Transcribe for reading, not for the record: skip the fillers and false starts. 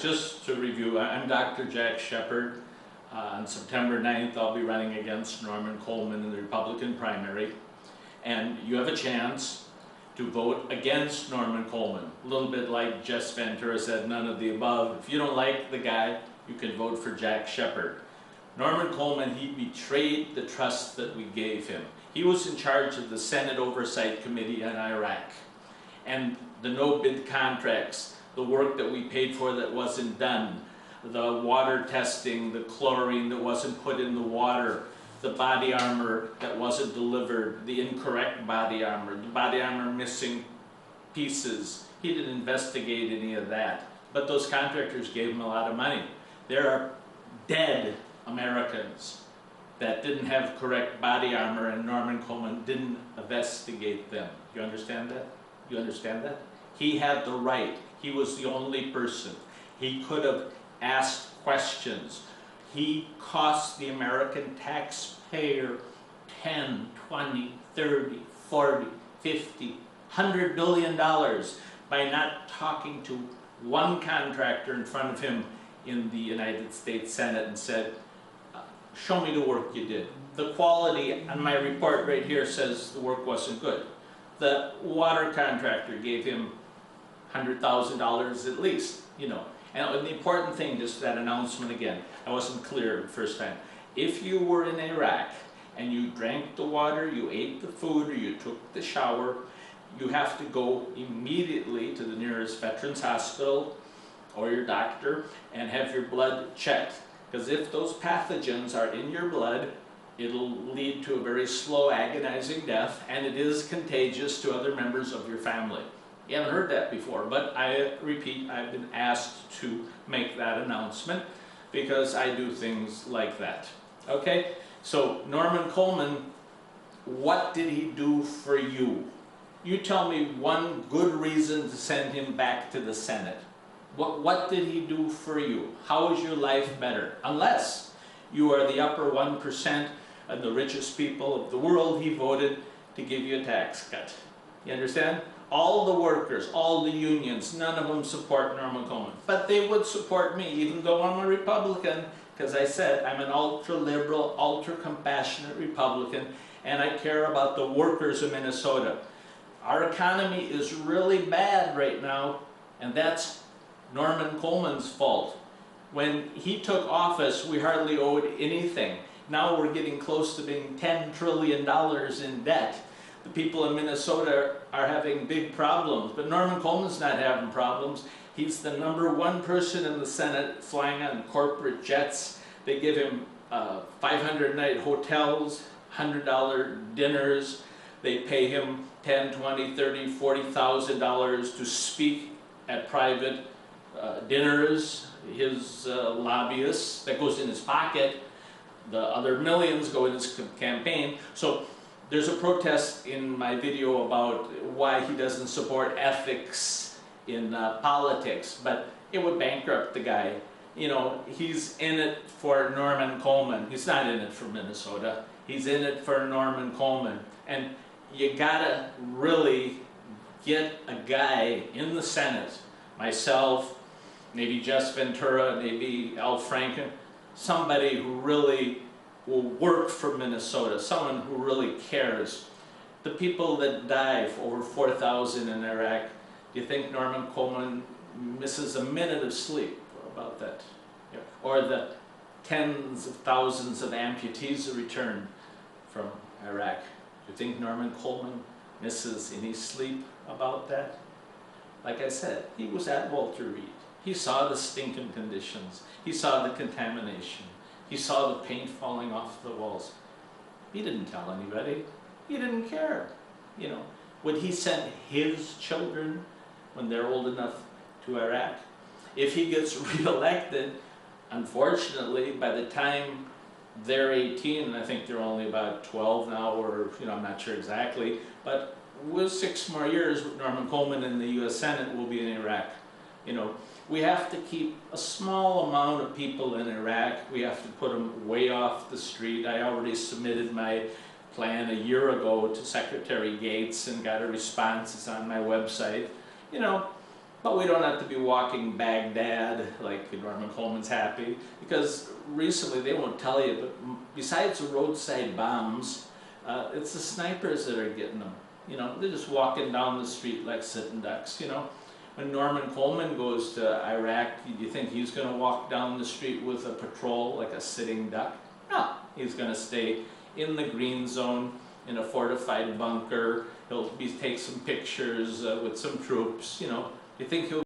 just to review, I'm Dr. Jack Shepard. On September 9th, I'll be running against Norman Coleman in the Republican primary. And you have a chance to vote against Norman Coleman. A little bit like Jess Ventura said, none of the above. If you don't like the guy, you can vote for Jack Shepard. Norman Coleman, he betrayed the trust that we gave him. He was in charge of the Senate Oversight Committee on Iraq. And the no-bid contracts, the work that we paid for that wasn't done, the water testing, the chlorine that wasn't put in the water, the body armor that wasn't delivered, the incorrect body armor, the body armor missing pieces. He didn't investigate any of that. But those contractors gave him a lot of money. There are dead Americans that didn't have correct body armor, and Norman Coleman didn't investigate them. You understand that? You understand that? He had the right. He was the only person. He could have asked questions. He cost the American taxpayer 10, 20, 30, 40, 50, $100 billion by not talking to one contractor in front of him in the United States Senate and said, show me the work you did. The quality on my report right here says the work wasn't good. The water contractor gave him $100,000 at least, you know. And the important thing, just that announcement again, I wasn't clear the first time. If you were in Iraq and you drank the water, you ate the food, or you took the shower, you have to go immediately to the nearest veterans hospital or your doctor and have your blood checked. Because if those pathogens are in your blood, it'll lead to a very slow, agonizing death, and it is contagious to other members of your family. You haven't heard that before, but I repeat, I've been asked to make that announcement because I do things like that. Okay? So, Norman Coleman, what did he do for you? You tell me one good reason to send him back to the Senate. What did he do for you? How is your life better? Unless you are the upper 1% and the richest people of the world, he voted to give you a tax cut. You understand? All the workers, all the unions, none of them support Norman Coleman. But they would support me, even though I'm a Republican, because I said I'm an ultra-liberal, ultra-compassionate Republican, and I care about the workers of Minnesota. Our economy is really bad right now, and that's Norman Coleman's fault. When he took office, we hardly owed anything. Now we're getting close to being $10 trillion in debt. The people in Minnesota are having big problems, but Norman Coleman's not having problems. He's the #1 person in the Senate flying on corporate jets. They give him 500-night hotels, $100 dinners. They pay him $10, $20, $30, $40,000 to speak at private dinners. His lobbyists, that goes in his pocket. The other millions go in his campaign. So there's a protest in my video about why he doesn't support ethics in politics, but it would bankrupt the guy. You know, he's in it for Norman Coleman. He's not in it for Minnesota. He's in it for Norman Coleman. And you gotta really get a guy in the Senate, myself, maybe Jess Ventura, maybe Al Franken, somebody who really will work for Minnesota, someone who really cares. The people that die, over 4,000 in Iraq, do you think Norman Coleman misses a minute of sleep about that? Yeah. Or the tens of thousands of amputees who returned from Iraq. Do you think Norman Coleman misses any sleep about that? Like I said, he was at Walter Reed. He saw the stinking conditions. He saw the contamination. He saw the paint falling off the walls. He didn't tell anybody. He didn't care. You know, would he send his children when they're old enough to Iraq? If he gets reelected, unfortunately, by the time they're 18, and I think they're only about 12 now, or, you know, I'm not sure exactly, but with 6 more years, Norman Coleman in the U.S. Senate will be in Iraq. You know, we have to keep a small amount of people in Iraq. We have to put them way off the street. I already submitted my plan a year ago to Secretary Gates and got a response. It's on my website. You know, But we don't have to be walking Baghdad like Norman Coleman's happy, because recently, they won't tell you, but besides the roadside bombs, it's the snipers that are getting them. You know, they're just walking down the street like sitting ducks, you know. When Norman Coleman goes to Iraq, do you think he's going to walk down the street with a patrol like a sitting duck? No, he's going to stay in the green zone in a fortified bunker. He'll take some pictures with some troops, you know. You think he'll